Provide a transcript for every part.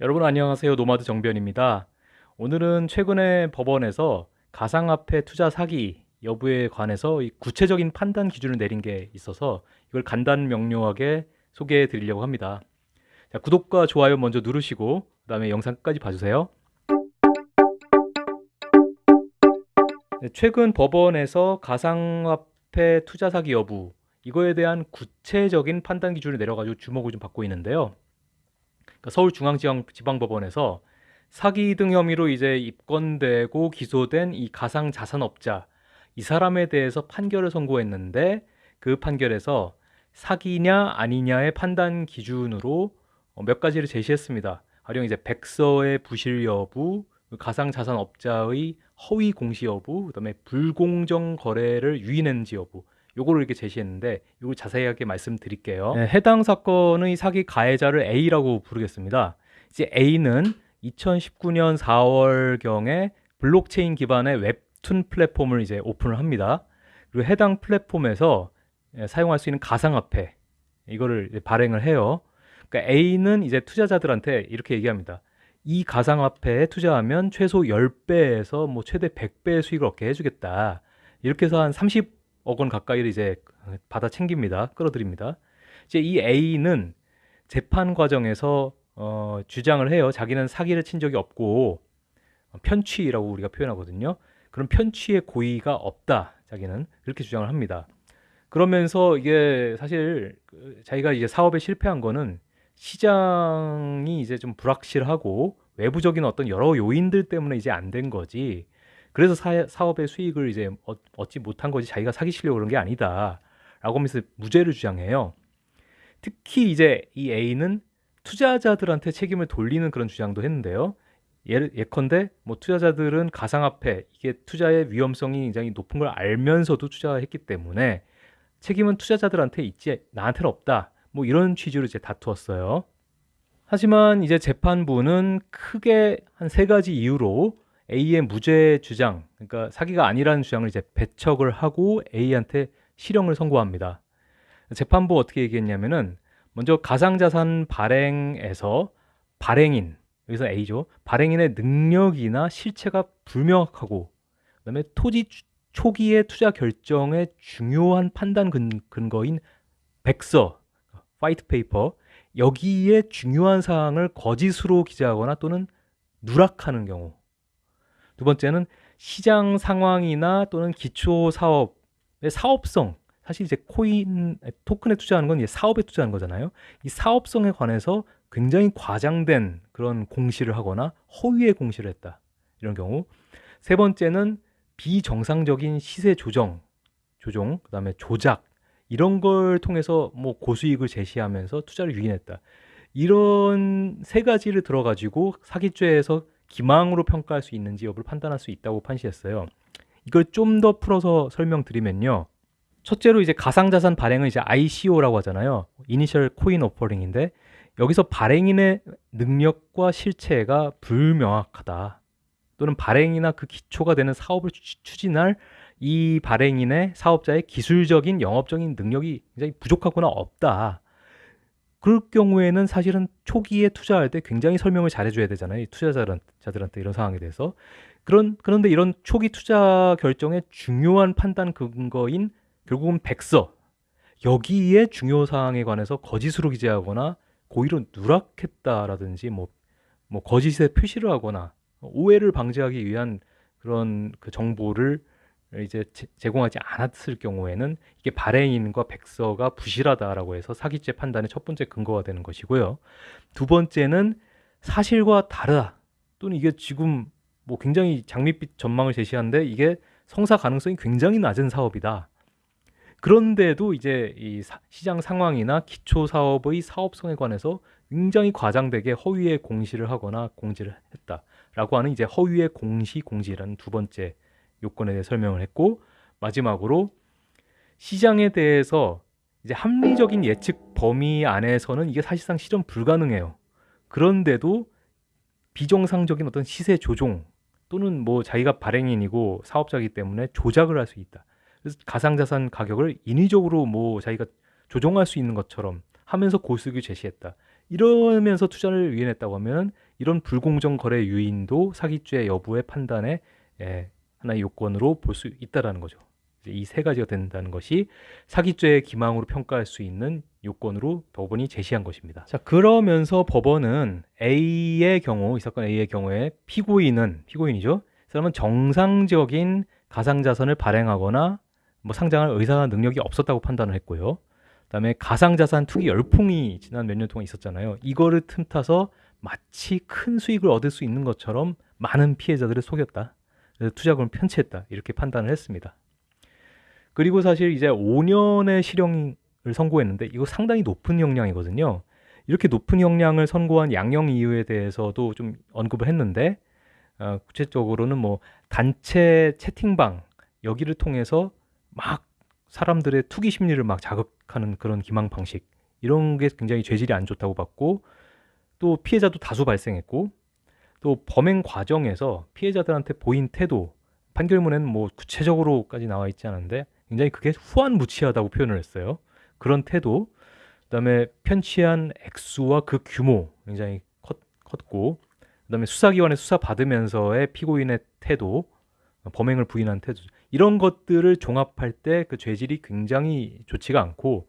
여러분 안녕하세요. 노마드 정변입니다. 오늘은 최근에 법원에서 가상화폐 투자 사기 여부에 관해서 이 구체적인 판단 기준을 내린 게 있어서 이걸 간단 명료하게 소개해 드리려고 합니다. 자, 구독과 좋아요 먼저 누르시고 그다음에 영상 끝까지 봐주세요. 네, 최근 법원에서 가상화폐 투자 사기 여부 이거에 대한 구체적인 판단 기준을 내려가지고 주목을 좀 받고 있는데요. 그러니까 서울중앙지방법원에서 사기 등 혐의로 이제 입건되고 기소된 이 가상자산업자 이 사람에 대해서 판결을 선고했는데 그 판결에서 사기냐 아니냐의 판단 기준으로 몇 가지를 제시했습니다. 가령 이제 백서의 부실 여부, 가상자산업자의 허위 공시 여부, 그다음에 불공정 거래를 유인했는지 여부, 요거를 이렇게 제시했는데 이걸 자세하게 말씀드릴게요. 네, 해당 사건의 사기 가해자를 A라고 부르겠습니다. 이제 A는 2019년 4월경에 블록체인 기반의 웹툰 플랫폼을 이제 오픈을 합니다. 그리고 해당 플랫폼에서 사용할 수 있는 가상화폐 이거를 이제 발행을 해요. 그러니까 A는 이제 투자자들한테 이렇게 얘기합니다. 이 가상화폐에 투자하면 최소 10배에서 뭐 최대 100배의 수익을 얻게 해주겠다. 이렇게 해서 한 30억 원 가까이를 이제 받아 챙깁니다. 끌어들입니다. 이제 이 A는 재판 과정에서 주장을 해요. 자기는 사기를 친 적이 없고 편취라고 우리가 표현하거든요. 그런 편취의 고의가 없다. 자기는 그렇게 주장을 합니다. 그러면서 이게 사실 자기가 이제 사업에 실패한 거는 시장이 이제 좀 불확실하고 외부적인 어떤 여러 요인들 때문에 이제 안 된 거지. 그래서 사업의 수익을 이제 얻지 못한 거지 자기가 사기치려고 그런 게 아니다. 라고 하면서 무죄를 주장해요. 특히 이제 이 A는 투자자들한테 책임을 돌리는 그런 주장도 했는데요. 예컨대 뭐 투자자들은 가상화폐 이게 투자의 위험성이 굉장히 높은 걸 알면서도 투자했기 때문에 책임은 투자자들한테 있지 나한테는 없다. 뭐 이런 취지로 이제 다투었어요. 하지만 이제 재판부는 크게 한 세 가지 이유로 A의 무죄 주장, 그러니까 사기가 아니라는 주장을 이제 배척을 하고 A한테 실형을 선고합니다. 재판부 어떻게 얘기했냐면은 먼저 가상자산 발행에서 발행인, 여기서 A죠. 발행인의 능력이나 실체가 불명확하고 그다음에 토지 초기의 투자 결정의 중요한 판단 근거인 백서, 화이트 페이퍼 여기에 중요한 사항을 거짓으로 기재하거나 또는 누락하는 경우. 두 번째는 시장 상황이나 또는 기초 사업의 사업성. 사실 이제 토큰에 투자하는 건 이제 사업에 투자하는 거잖아요. 이 사업성에 관해서 굉장히 과장된 그런 공시를 하거나 허위의 공시를 했다. 이런 경우. 세 번째는 비정상적인 시세 조정, 그다음에 조작 이런 걸 통해서 뭐 고수익을 제시하면서 투자를 유인했다. 이런 세 가지를 들어가지고 사기죄에서 기망으로 평가할 수 있는지 여부를 판단할 수 있다고 판시했어요. 이걸 좀 더 풀어서 설명드리면요. 첫째로 이제 가상자산 발행은 이제 ICO라고 하잖아요. 이니셜 코인 오퍼링인데 여기서 발행인의 능력과 실체가 불명확하다. 또는 발행이나 그 기초가 되는 사업을 추진할 이 발행인의 사업자의 기술적인 영업적인 능력이 굉장히 부족하거나 없다. 그럴 경우에는 사실은 초기에 투자할 때 굉장히 설명을 잘해줘야 되잖아요. 투자자들한테 이런 상황에 대해서. 그런데 이런 초기 투자 결정의 중요한 판단 근거인 결국은 백서. 여기에 중요 사항에 관해서 거짓으로 기재하거나 고의로 누락했다라든지 뭐 거짓의 표시를 하거나 오해를 방지하기 위한 그런 그 정보를 이제 제공하지 않았을 경우에는 이게 발행인과 백서가 부실하다라고 해서 사기죄 판단의 첫 번째 근거가 되는 것이고요. 두 번째는 사실과 다르다 또는 이게 지금 뭐 굉장히 장밋빛 전망을 제시하는데 이게 성사 가능성이 굉장히 낮은 사업이다. 그런데도 이제 이 시장 상황이나 기초 사업의 사업성에 관해서 굉장히 과장되게 허위의 공시를 하거나 공지를 했다라고 하는 이제 허위의 공시라는 두 번째 요건에 대해 설명을 했고 마지막으로 시장에 대해서 이제 합리적인 예측 범위 안에서는 이게 사실상 실현 불가능해요. 그런데도 비정상적인 어떤 시세 조종 또는 뭐 자기가 발행인이고 사업자이기 때문에 조작을 할 수 있다. 그래서 가상자산 가격을 인위적으로 뭐 자기가 조종할 수 있는 것처럼 하면서 고수익을 제시했다. 이러면서 투자를 유인했다고 하면 이런 불공정 거래 유인도 사기죄 여부의 판단에 하나의 요건으로 볼 수 있다라는 거죠. 이 세 가지가 된다는 것이 사기죄의 기망으로 평가할 수 있는 요건으로 법원이 제시한 것입니다. 자, 그러면서 법원은 A의 경우, 이 사건 A의 경우에 피고인이죠. 이 사람은 정상적인 가상자산을 발행하거나 뭐 상장할 의사 능력이 없었다고 판단을 했고요. 그다음에 가상자산 투기 열풍이 지난 몇 년 동안 있었잖아요. 이거를 틈타서 마치 큰 수익을 얻을 수 있는 것처럼 많은 피해자들을 속였다. 그래서 투자금을 편취했다. 이렇게 판단을 했습니다. 그리고 사실 이제 5년의 실형을 선고했는데 이거 상당히 높은 형량이거든요. 이렇게 높은 형량을 선고한 양형 이유에 대해서도 좀 언급을 했는데 구체적으로는 뭐 단체 채팅방 여기를 통해서 막 사람들의 투기 심리를 막 자극하는 그런 기망 방식 이런 게 굉장히 죄질이 안 좋다고 봤고 또 피해자도 다수 발생했고 또 범행 과정에서 피해자들한테 보인 태도 판결문에는 뭐 구체적으로까지 나와 있지 않은데 굉장히 그게 후안무치하다고 표현을 했어요. 그런 태도 그다음에 편취한 액수와 그 규모 굉장히 컸고 그다음에 수사기관에 수사 받으면서의 피고인의 태도 범행을 부인한 태도 이런 것들을 종합할 때 그 죄질이 굉장히 좋지가 않고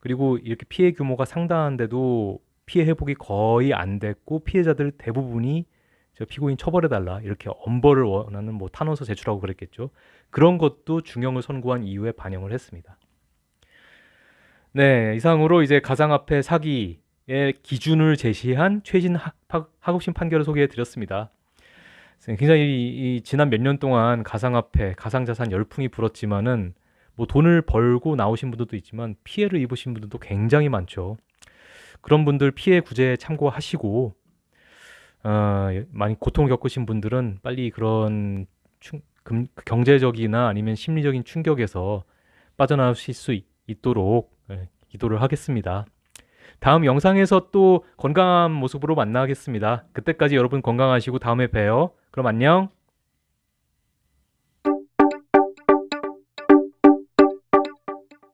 그리고 이렇게 피해 규모가 상당한데도 피해 회복이 거의 안 됐고 피해자들 대부분이 저 피고인 처벌해달라 이렇게 엄벌을 원하는 뭐 탄원서 제출하고 그랬겠죠. 그런 것도 중형을 선고한 이유에 반영을 했습니다. 네, 이상으로 이제 가상화폐 사기의 기준을 제시한 최신 하급심 판결을 소개해 드렸습니다. 굉장히 지난 몇 년 동안 가상화폐, 가상자산 열풍이 불었지만은 뭐 돈을 벌고 나오신 분들도 있지만 피해를 입으신 분들도 굉장히 많죠. 그런 분들 피해 구제에 참고하시고 많이 고통을 겪으신 분들은 빨리 그런 경제적이나 아니면 심리적인 충격에서 빠져나오실 수 있도록 기도를 하겠습니다. 다음 영상에서 또 건강한 모습으로 만나겠습니다. 그때까지 여러분 건강하시고 다음에 봬요. 그럼 안녕.